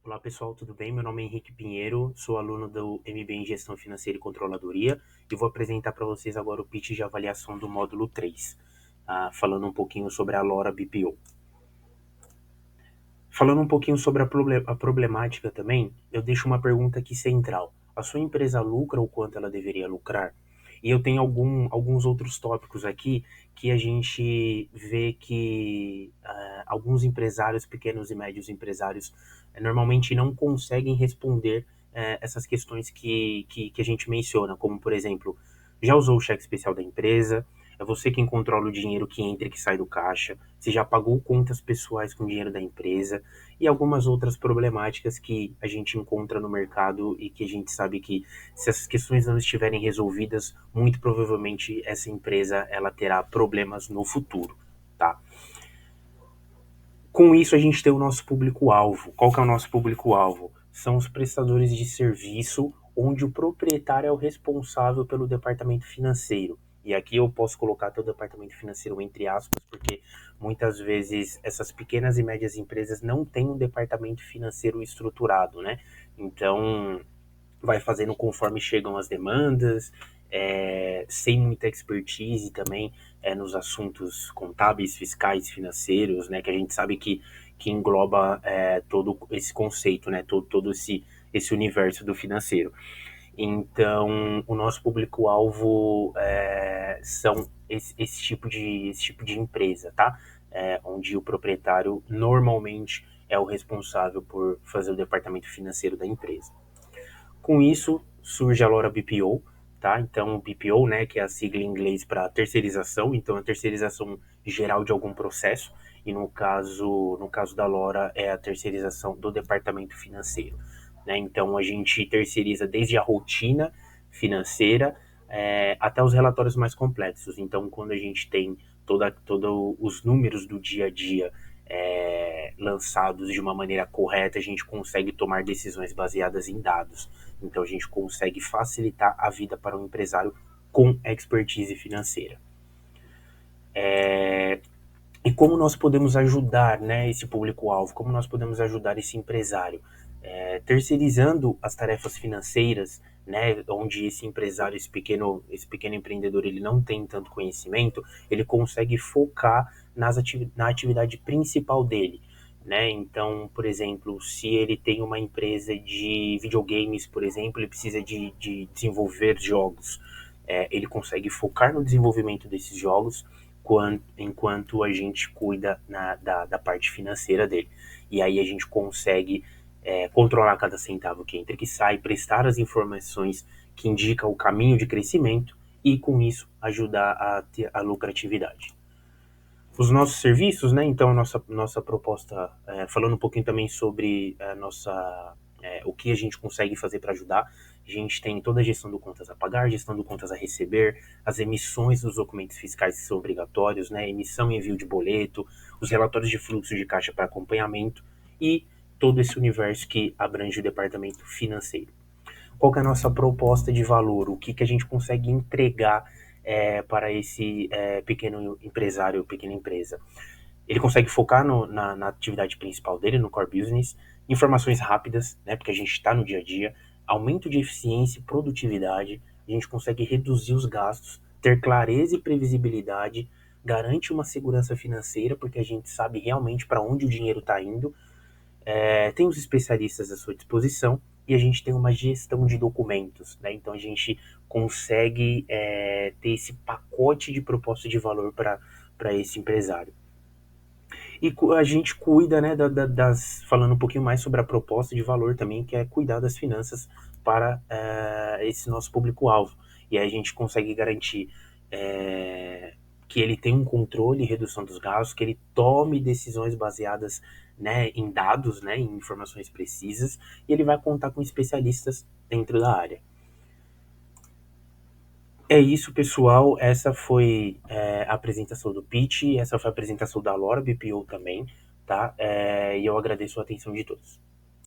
Olá pessoal, tudo bem? Meu nome é Henrique Pinheiro, sou aluno do MBA em Gestão Financeira e Controladoria e vou apresentar para vocês agora o pitch de avaliação do módulo 3, falando um pouquinho sobre a Lora BPO. Falando um pouquinho sobre a problemática também, eu deixo uma pergunta aqui central. A sua empresa lucra o quanto ela deveria lucrar? E eu tenho alguns outros tópicos aqui que a gente vê que alguns empresários, pequenos e médios empresários, normalmente não conseguem responder essas questões que a gente menciona, como, por exemplo, já usou o cheque especial da empresa? É você quem controla o dinheiro que entra e que sai do caixa? Você já pagou contas pessoais com dinheiro da empresa? E algumas outras problemáticas que a gente encontra no mercado e que a gente sabe que, se essas questões não estiverem resolvidas, muito provavelmente essa empresa ela terá problemas no futuro, tá? Com isso, a gente tem o nosso público-alvo. Qual que é o nosso público-alvo? São os prestadores de serviço, onde o proprietário é o responsável pelo departamento financeiro. E aqui eu posso colocar até o departamento financeiro entre aspas, porque muitas vezes essas pequenas e médias empresas não têm um departamento financeiro estruturado, né? Então, vai fazendo conforme chegam as demandas, sem muita expertise também nos assuntos contábeis, fiscais, financeiros, né, que a gente sabe que engloba todo esse conceito, né, todo esse universo do financeiro. Então, o nosso público-alvo são esse tipo de empresa, tá? Onde o proprietário normalmente é o responsável por fazer o departamento financeiro da empresa. Com isso, surge a Lora BPO, tá? Então, BPO, né, que é a sigla em inglês para terceirização, então a terceirização geral de algum processo, e no caso da Lora é a terceirização do departamento financeiro, né? Então, a gente terceiriza desde a rotina financeira até os relatórios mais complexos. Então, quando a gente tem todo os números do dia a dia lançados de uma maneira correta, a gente consegue tomar decisões baseadas em dados. Então a gente consegue facilitar a vida para um empresário com expertise financeira. E como nós podemos ajudar, né, esse público-alvo? Como nós podemos ajudar esse empresário? Terceirizando as tarefas financeiras, né, onde esse empresário, esse pequeno empreendedor, ele não tem tanto conhecimento, ele consegue focar na atividade principal dele. Né? Então, por exemplo, se ele tem uma empresa de videogames, por exemplo, ele precisa de desenvolver jogos. Ele consegue focar no desenvolvimento desses jogos enquanto a gente cuida da parte financeira dele. E aí a gente consegue controlar cada centavo que entra e que sai, prestar as informações que indicam o caminho de crescimento e, com isso, ajudar a ter a lucratividade. Os nossos serviços, né? Então, nossa proposta, falando um pouquinho também sobre o que a gente consegue fazer para ajudar. A gente tem toda a gestão do contas a pagar, gestão do contas a receber, as emissões dos documentos fiscais que são obrigatórios, né? Emissão e envio de boleto, os relatórios de fluxo de caixa para acompanhamento e todo esse universo que abrange o departamento financeiro. Qual que é a nossa proposta de valor? O que a gente consegue entregar para esse pequeno empresário, pequena empresa? Ele consegue focar na atividade principal dele, no core business, informações rápidas, né, porque a gente está no dia a dia, aumento de eficiência e produtividade, a gente consegue reduzir os gastos, ter clareza e previsibilidade, garante uma segurança financeira, porque a gente sabe realmente para onde o dinheiro está indo, tem os especialistas à sua disposição e a gente tem uma gestão de documentos, né? Então a gente consegue ter esse pacote de proposta de valor para esse empresário. E a gente cuida, né, falando um pouquinho mais sobre a proposta de valor também, que é cuidar das finanças para esse nosso público-alvo. E aí a gente consegue garantir que ele tenha um controle e redução dos gastos, que ele tome decisões baseadas, né, em dados, né, em informações precisas, e ele vai contar com especialistas dentro da área. É isso, pessoal. Essa foi a apresentação do Pitch, essa foi a apresentação da Lora BPO também, tá? E eu agradeço a atenção de todos.